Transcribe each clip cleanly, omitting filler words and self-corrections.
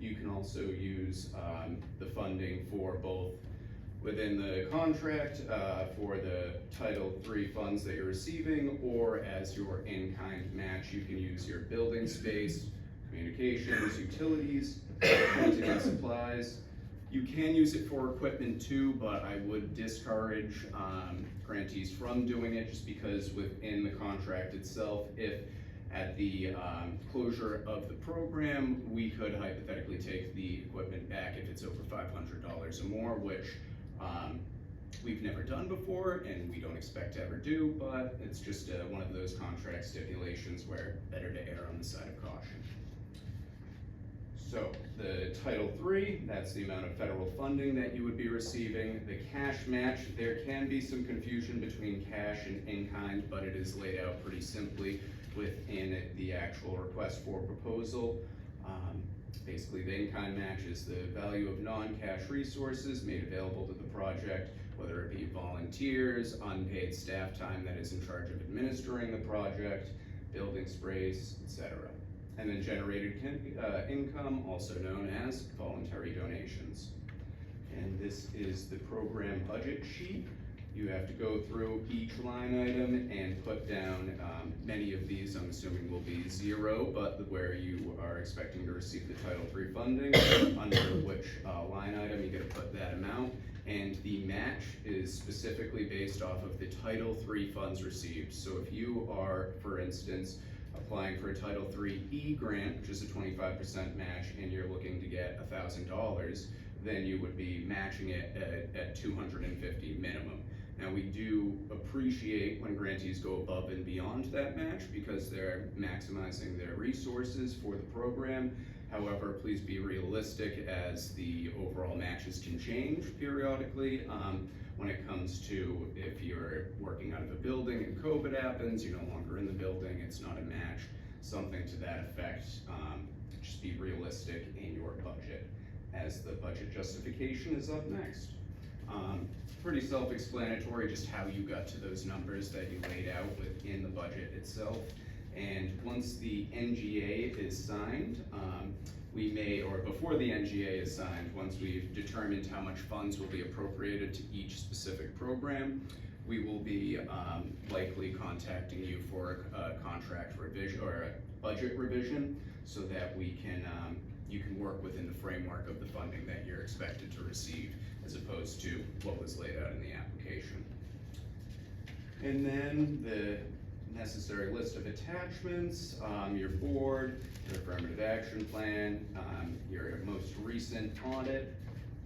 You can also use the funding for both within the contract for the Title III funds that you're receiving, or as your in-kind match. You can use your building space, communications, utilities, printing and supplies. You can use it for equipment too, but I would discourage grantees from doing it, just because within the contract itself, if at the closure of the program, we could hypothetically take the equipment back if it's over $500 or more, which we've never done before and we don't expect to ever do, but it's just one of those contract stipulations where better to err on the side of caution. So the Title III, that's the amount of federal funding that you would be receiving. The cash match, there can be some confusion between cash and in-kind, but it is laid out pretty simply within the actual request for proposal. Basically, the in-kind match is the value of non-cash resources made available to the project, whether it be volunteers, unpaid staff time that is in charge of administering the project, building space, etc. And then generated income, also known as voluntary donations. And this is the program budget sheet. You have to go through each line item and put down, many of these I'm assuming will be zero, but where you are expecting to receive the Title III funding, under which line item you gotta put that amount. And the match is specifically based off of the Title III funds received. So if you are, for instance, applying for a Title III grant, which is a 25% match, and you're looking to get $1,000, then you would be matching it at $250 minimum. Now, we do appreciate when grantees go above and beyond that match because they're maximizing their resources for the program. However, please be realistic, as the overall matches can change periodically. When it comes to if you're working out of a building and COVID happens, you're no longer in the building, it's not a match, something to that effect. Just be realistic in your budget, as the budget justification is up next. Pretty self-explanatory just how you got to those numbers that you laid out within the budget itself. And once the NGA is signed, we may, or before the NGA is signed, once we've determined how much funds will be appropriated to each specific program, we will be likely contacting you for a contract revision or a budget revision, so that we can you can work within the framework of the funding that you're expected to receive, as opposed to what was laid out in the application. And then the necessary list of attachments, your board, your affirmative action plan, your most recent audit,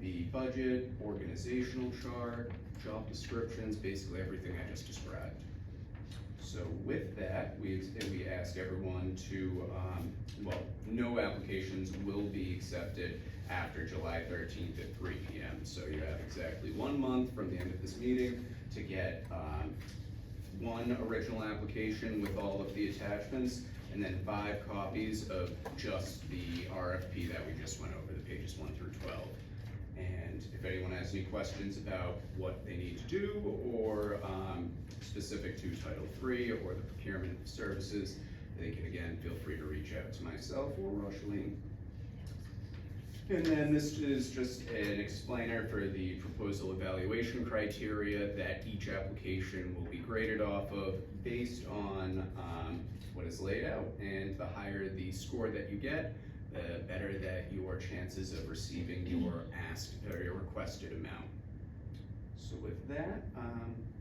the budget, organizational chart, job descriptions, basically everything I just described. So with that, we ask everyone to, well, no applications will be accepted after July 13th at 3 p.m. So you have exactly 1 month from the end of this meeting to get one original application with all of the attachments, and then 5 copies of just the RFP that we just went over, the pages 1 through 12. And if anyone has any questions about what they need to do, or specific to Title III or the procurement services, they can again feel free to reach out to myself or Rocheline. And then this is just an explainer for the proposal evaluation criteria that each application will be graded off of based on what is laid out. And the higher the score that you get, the better that your chances of receiving your asked or your requested amount. So with that,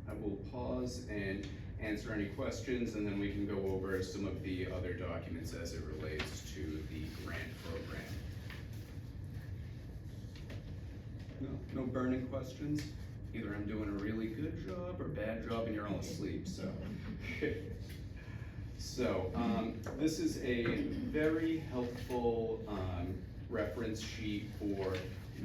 I will pause and answer any questions, and then we can go over some of the other documents as it relates to the grant program. No burning questions? Either I'm doing a really good job or bad job and you're all asleep, so. So, this is a very helpful reference sheet for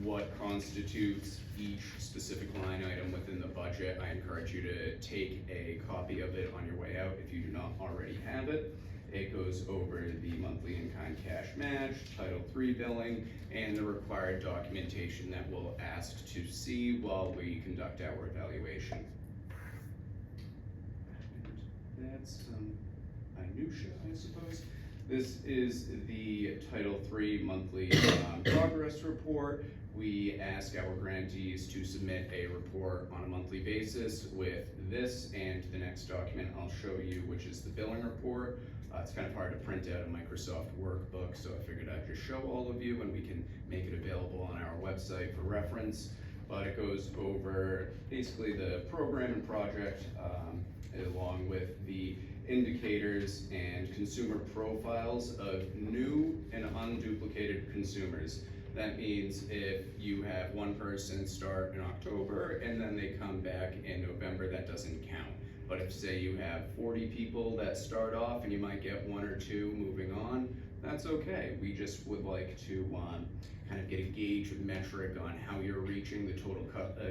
what constitutes each specific line item within the budget. I encourage you to take a copy of it on your way out if you do not already have it. It goes over the monthly in-kind cash match, Title III billing, and the required documentation that we'll ask to see while we conduct our evaluation. And that's some minutia, I suppose. This is the Title III monthly progress report. We ask our grantees to submit a report on a monthly basis with this and the next document I'll show you, which is the billing report. It's kind of hard to print out a Microsoft workbook, so I figured I'd just show all of you and we can make it available on our website for reference. But it goes over basically the program and project along with the indicators and consumer profiles of new and unduplicated consumers. That means if you have one person start in October and then they come back in November, that doesn't count. But if, say, you have 40 people that start off and you might get one or two moving on, that's okay. We just would like to kind of get a gauge of metric on how you're reaching the total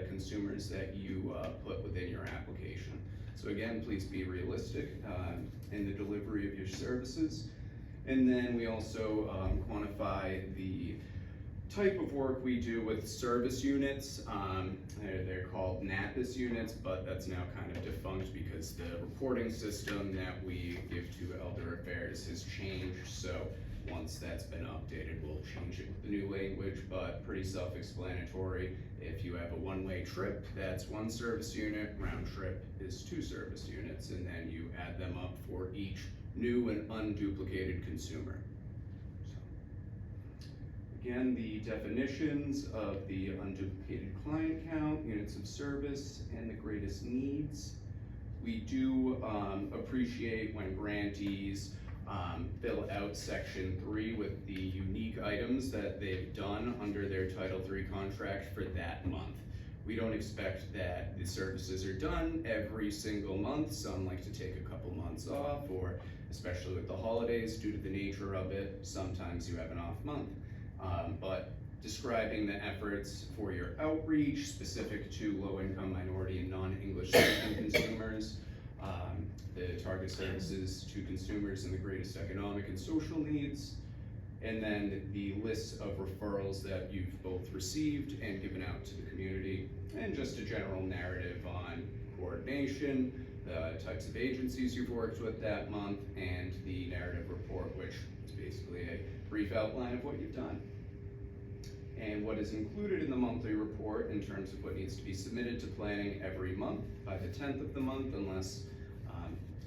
consumers that you put within your application. So again, please be realistic in the delivery of your services. And then we also quantify the type of work we do with service units. They're called NAPIS units, but that's now kind of defunct because the reporting system that we give to Elder Affairs has changed. So once that's been updated, we'll change it with the new language, but pretty self-explanatory. If you have a one-way trip, that's one service unit, round trip is 2 service units, and then you add them up for each new and unduplicated consumer. Again, the definitions of the unduplicated client count, units of service, and the greatest needs. We do appreciate when grantees fill out section 3 with the unique items that they've done under their Title III contract for that month. We don't expect that the services are done every single month. Some like to take a couple months off, or especially with the holidays, due to the nature of it, sometimes you have an off month. But describing the efforts for your outreach specific to low-income, minority, and non-English speaking consumers, the target services to consumers in the greatest economic and social needs, and then the list of referrals that you've both received and given out to the community, and just a general narrative on coordination, the types of agencies you've worked with that month, and the narrative report, which is basically a brief outline of what you've done. And what is included in the monthly report in terms of what needs to be submitted to planning every month by the 10th of the month, unless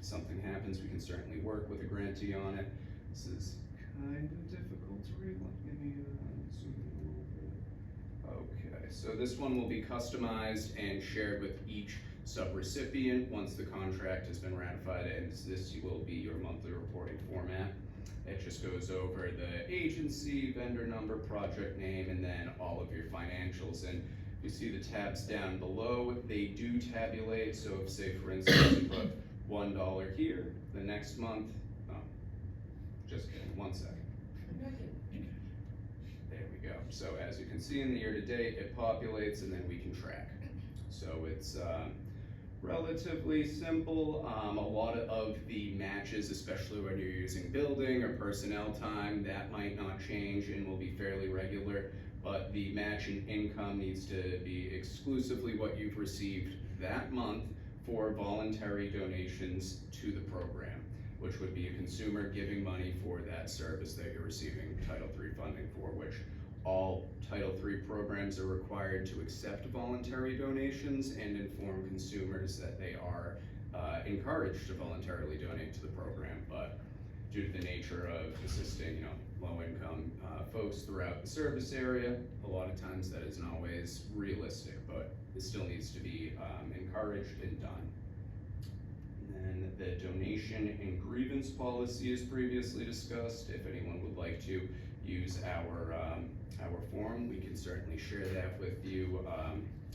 something happens, we can certainly work with a grantee on it. This is kind of difficult to read. Let me zoom in a little bit. Okay, so this one will be customized and shared with each subrecipient once the contract has been ratified, and this will be your monthly reporting format. It just goes over the agency, vendor number, project name, and then all of your financials. And you see the tabs down below, they do tabulate. So if, say, for instance, you put $1 here, the next month, oh, just kidding, 1 second. There we go. So as you can see in the year-to-date, it populates and then we can track. So it's relatively simple. A lot of the matches, especially when you're using building or personnel time, that might not change and will be fairly regular, but the match in income needs to be exclusively what you've received that month for voluntary donations to the program, which would be a consumer giving money for that service that you're receiving Title III funding for, which all Title III programs are required to accept voluntary donations and inform consumers that they are encouraged to voluntarily donate to the program. But due to the nature of assisting, low-income folks throughout the service area, a lot of times that isn't always realistic, but it still needs to be encouraged and done. And then the donation and grievance policy is previously discussed. If anyone would like to use our form, we can certainly share that with you.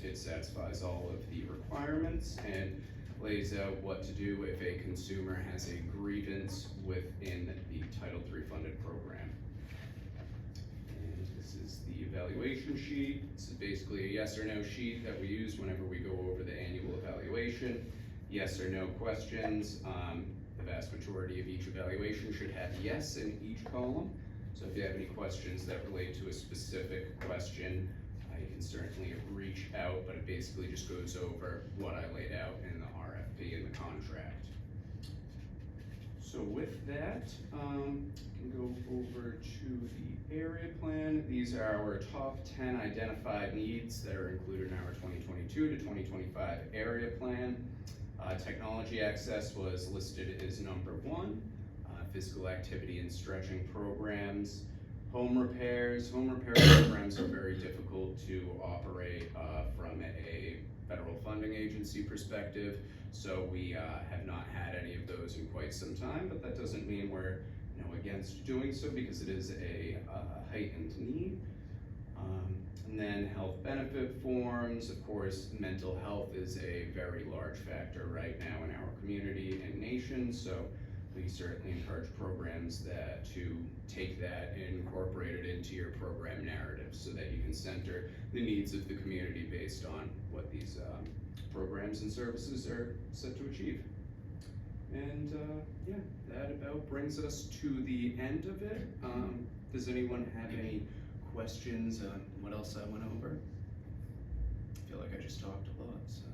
It satisfies all of the requirements and lays out what to do if a consumer has a grievance within the Title III funded program. And this is the evaluation sheet. This is basically a yes or no sheet that we use whenever we go over the annual evaluation. Yes or no questions. The vast majority of each evaluation should have yes in each column. So if you have any questions that relate to a specific question, you can certainly reach out, but it basically just goes over what I laid out in the RFP and the contract. So So with that, can go over to the area plan. These are our top 10 identified needs that are included in our 2022 to 2025 area plan. Technology access was listed as number 1. Physical activity and stretching programs. Home repairs. Home repair programs are very difficult to operate from a federal funding agency perspective. So we have not had any of those in quite some time, but that doesn't mean we're against doing so, because it is a heightened need. And then health benefit forms. Of course, mental health is a very large factor right now in our community and nation, so we certainly encourage programs to take that and incorporate it into your program narrative so that you can center the needs of the community based on what these programs and services are set to achieve. And yeah, that about brings us to the end of it. Does anyone have any questions on what else I went over? I feel like I just talked a lot, so.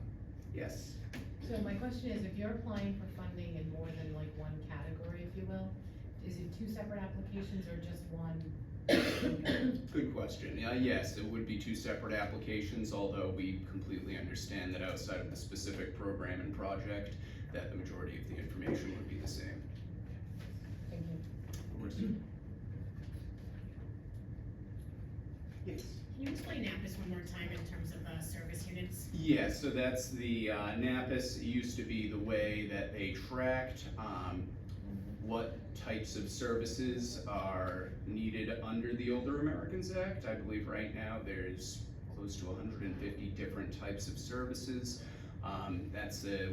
Yes? So my question is, if you're applying for funding in more than like one category, if you will, is it 2 separate applications or just one? Good question. Yes, it would be 2 separate applications, although we completely understand that outside of the specific program and project, that the majority of the information would be the same. Thank you. Of course. Yes. Can you explain NAPIS one more time in terms of service units? Yeah, so that's the NAPIS used to be the way that they tracked what types of services are needed under the Older Americans Act. I believe right now there's close to 150 different types of services.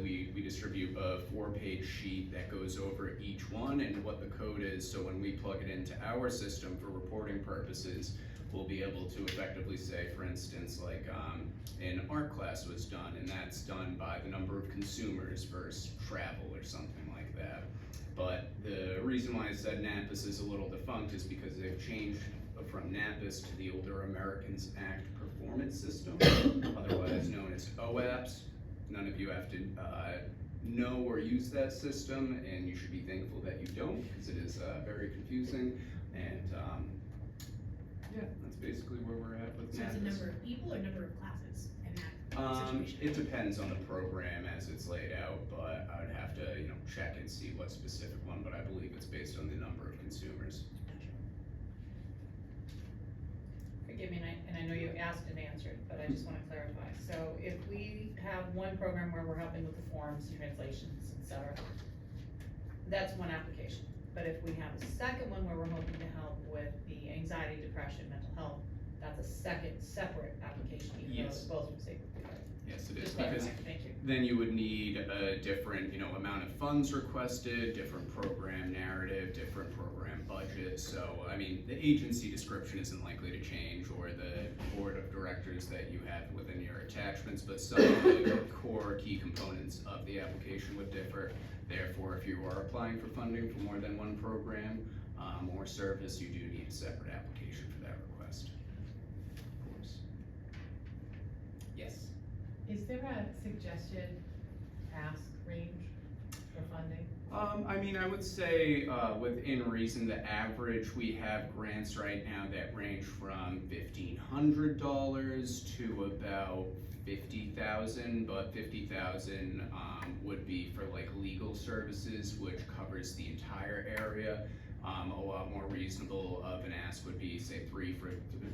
We distribute a 4-page sheet that goes over each one and what the code is, so when we plug it into our system for reporting purposes, we'll be able to effectively say, for instance, like an art class was done, and that's done by the number of consumers versus travel or something like that. But the reason why I said NAPIS is a little defunct is because they've changed from NAPIS to the Older Americans Act Performance System, otherwise known as OAPS. None of you have to know or use that system, and you should be thankful that you don't, because it is very confusing. And yeah, that's basically where we're at with So NAPIS. it's a number of people or number of classes in that situation? It depends on the program as it's laid out, but I would have to check and see what specific one, but I believe it's based on the number of consumers. Forgive me, and I know you asked and answered, but I just want to clarify. So if we have one program where we're helping with the forms, translations, etc., that's one application. But if we have a second one where we're hoping to help with the anxiety, depression, mental health, that's a second separate application, even though Yes. both would say. Yes, it is, Just because clarifying. Thank you. then you would need a different, amount of funds requested, different program narrative, different program budget. So, I mean, the agency description isn't likely to change, or the board of directors that you have within your attachments, but some of the core key components of the application would differ. Therefore, if you are applying for funding for more than one program or service, you do need a separate application for that request. Of course. Yes. Is there a suggested ask range for funding? I mean, I would say within reason, the average, we have grants right now that range from $1,500 to about $50,000, but $50,000 would be for like legal services, which covers the entire area. A lot more reasonable of an ask would be, say,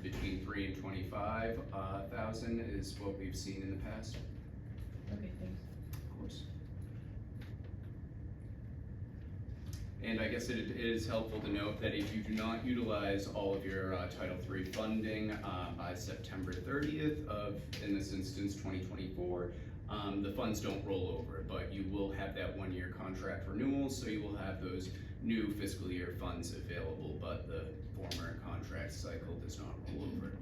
between $3,000 and $25,000 is what we've seen in the past. Okay, thanks. Of course. And I guess it is helpful to note that if you do not utilize all of your Title III funding by September 30th of, in this instance, 2024, the funds don't roll over, but you will have that 1-year contract renewal, so you will have those new fiscal year funds available, but the former contract cycle does not roll over.